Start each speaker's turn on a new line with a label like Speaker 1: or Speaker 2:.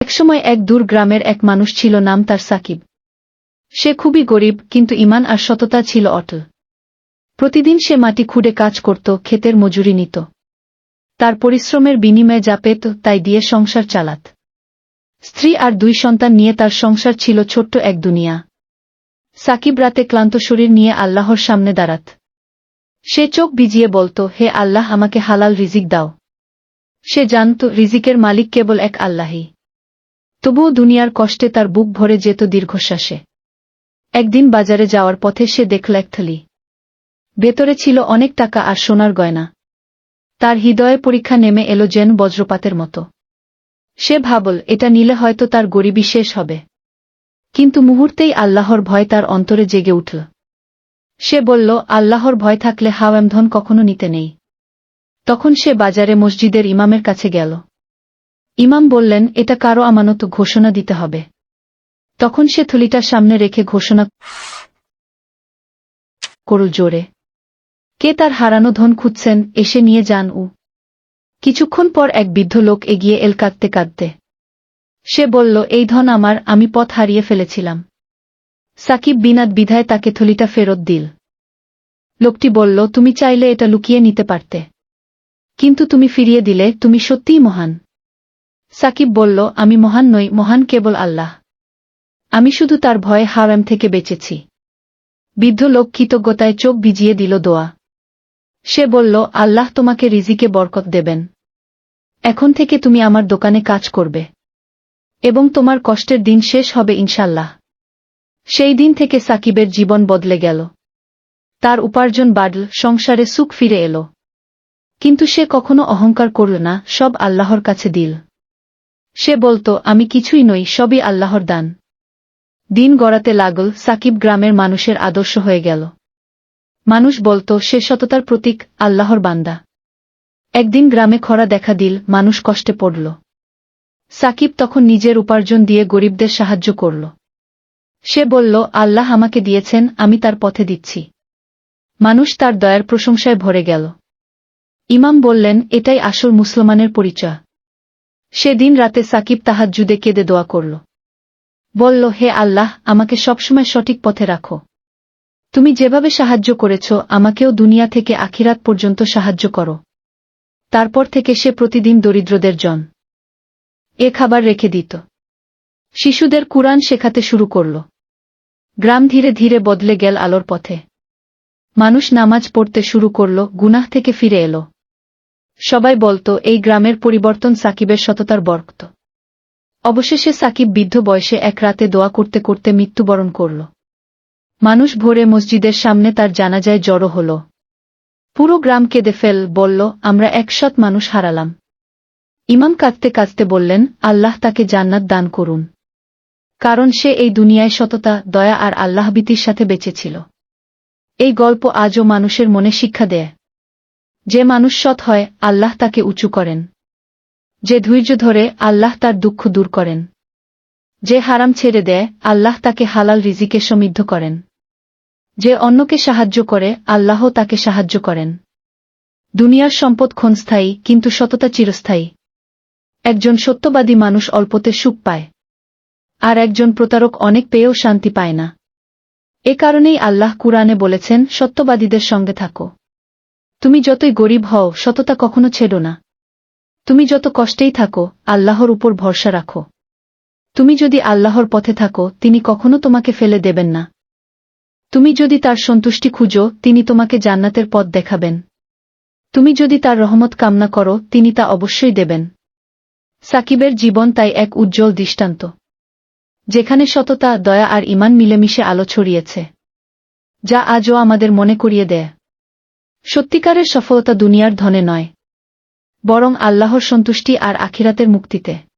Speaker 1: একসময় এক দূর গ্রামের এক মানুষ ছিল, নাম তার সাকিব। সে খুবই গরিব, কিন্তু ঈমান আর সততা ছিল অটল। প্রতিদিন সে মাটি খুঁড়ে কাজ করত, ক্ষেতের মজুরি নিত। তার পরিশ্রমের বিনিময়ে যা পেত তাই দিয়ে সংসার চালাত। স্ত্রী আর 2 সন্তান নিয়ে তার সংসার ছিল ছোট্ট এক দুনিয়া। সাকিব রাতে ক্লান্ত শরীর নিয়ে আল্লাহর সামনে দাঁড়াত। সে চোখ ভিজিয়ে বলত, হে আল্লাহ, আমাকে হালাল রিজিক দাও। সে জানত রিজিকের মালিক কেবল এক আল্লাহই। তবুও দুনিয়ার কষ্টে তার বুক ভরে যেত দীর্ঘশ্বাসে। একদিন বাজারে যাওয়ার পথে সে দেখল এক থলি। ভেতরে ছিল অনেক টাকা আর সোনার গয়না। তার হৃদয়ে পরীক্ষা নেমে এলো যেন বজ্রপাতের মতো। সে ভাবল, এটা নিলে হয়তো তার গরিবি শেষ হবে। কিন্তু মুহূর্তেই আল্লাহর ভয় তার অন্তরে জেগে উঠল। সে বলল, আল্লাহর ভয় থাকলে হারাম ধন কখনো নিতে নেই। তখন সে বাজারে মসজিদের ইমামের কাছে গেল। ইমাম বললেন, এটা কারো আমানত, ঘোষণা দিতে হবে। তখন সে থলিটা সামনে রেখে ঘোষণা করল জোরে, কে তার হারানো ধন খুঁজছেন, এসে নিয়ে যান। কিছুক্ষণ পর এক বৃদ্ধ লোক এগিয়ে এল কাঁদতে কাঁদতে। সে বলল, এই ধন আমার, আমি পথ হারিয়ে ফেলেছিলাম। সাকিব বিনা দ্বিধায় তাকে থলিটা ফেরত দিল। লোকটি বলল, তুমি চাইলে এটা লুকিয়ে নিতে পারতে, কিন্তু তুমি ফিরিয়ে দিলে, তুমি সত্যিই মহান। সাকিব বলল, আমি মহান নই, মহান কেবল আল্লাহ। আমি শুধু তার ভয়ে হারাম থেকে বেঁচেছি। বৃদ্ধ লোক কৃতজ্ঞতায় চোখ ভিজিয়ে দিল দোয়া। সে বলল, আল্লাহ তোমাকে রিজিকে বরকত দেবেন। এখন থেকে তুমি আমার দোকানে কাজ করবে, এবং তোমার কষ্টের দিন শেষ হবে ইনশাল্লাহ। সেই দিন থেকে সাকিবের জীবন বদলে গেল। তার উপার্জন বাড়ল, সংসারে সুখ ফিরে এলো। কিন্তু সে কখনো অহংকার করল না, সব আল্লাহর কাছে দিল। সে বলত, আমি কিছুই নই, সবই আল্লাহর দান। দিন গড়াতে লাগল, সাকিব গ্রামের মানুষের আদর্শ হয়ে গেল। মানুষ বলত, সে সততার প্রতীক, আল্লাহর বান্দা। একদিন গ্রামে খরা দেখা দিল, মানুষ কষ্টে পড়ল। সাকিব তখন নিজের উপার্জন দিয়ে গরিবদের সাহায্য করল। সে বলল, আল্লাহ আমাকে দিয়েছেন, আমি তার পথে দিচ্ছি। মানুষ তার দয়ার প্রশংসায় ভরে গেল। ইমাম বললেন, এটাই আসল মুসলমানের পরিচয়। সেদিন রাতে সাকিব তাহাজ্জুদে কেঁদে দোয়া করল। বলল, হে আল্লাহ, আমাকে সবসময় সঠিক পথে রাখো। তুমি যেভাবে সাহায্য করেছ, আমাকেও দুনিয়া থেকে আখিরাত পর্যন্ত সাহায্য করো। তারপর থেকে সে প্রতিদিন দরিদ্রদের জন্য খাবার রেখে দিত। শিশুদের কুরআন শেখাতে শুরু করল। গ্রাম ধীরে ধীরে বদলে গেল আলোর পথে। মানুষ নামাজ পড়তে শুরু করল, গুনাহ থেকে ফিরে এলো। সবাই বলত, এই গ্রামের পরিবর্তন সাকিবের সততার বরকত। অবশেষে সাকিব বৃদ্ধ বয়সে এক রাতে দোয়া করতে করতে মৃত্যুবরণ করল। মানুষ ভোরে মসজিদের সামনে তার জানাজায় জড়ো হল। পুরো গ্রাম কেঁদে ফেল, বলল, আমরা এক সৎ মানুষ হারালাম। ইমাম কাঁদতে কাঁদতে বললেন, আল্লাহ তাকে জান্নাত দান করুন, কারণ সে এই দুনিয়ায় সততা, দয়া আর আল্লাহভীতির সাথে বেঁচেছিল। এই গল্প আজও মানুষের মনে শিক্ষা দেয়। যে মানুষ সৎ হয়, আল্লাহ তাকে উঁচু করেন। যে ধৈর্য ধরে, আল্লাহ তার দুঃখ দূর করেন। যে হারাম ছেড়ে দেয়, আল্লাহ তাকে হালাল রিজিকে সমৃদ্ধ করেন। যে অন্যকে সাহায্য করে, আল্লাহ তাকে সাহায্য করেন। দুনিয়ার সম্পদ ক্ষণস্থায়ী, কিন্তু সততা চিরস্থায়ী। একজন সত্যবাদী মানুষ অল্পতে সুখ পায়, আর একজন প্রতারক অনেক পেয়েও শান্তি পায় না। এ কারণেই আল্লাহ কুরআনে বলেছেন, সত্যবাদীদের সঙ্গে থাকো। তুমি যতই গরিব হও, সততা কখনো ছেড়ো না। তুমি যত কষ্টেই থাকো, আল্লাহর উপর ভরসা রাখো। তুমি যদি আল্লাহর পথে থাকো, তিনি কখনো তোমাকে ফেলে দেবেন না। তুমি যদি তার সন্তুষ্টি খুঁজো, তিনি তোমাকে জান্নাতের পথ দেখাবেন। তুমি যদি তার রহমত কামনা করো, তিনি তা অবশ্যই দেবেন। সাকিবের জীবন তাই এক উজ্জ্বল দৃষ্টান্ত, যেখানে সততা, দয়া আর ঈমান মিলেমিশে আলো ছড়িয়েছে, যা আজও আমাদের মনে করিয়ে দেয়, সত্যিকারের সফলতা দুনিয়ার ধনে নয়, বরং আল্লাহর সন্তুষ্টি আর আখিরাতের মুক্তিতে।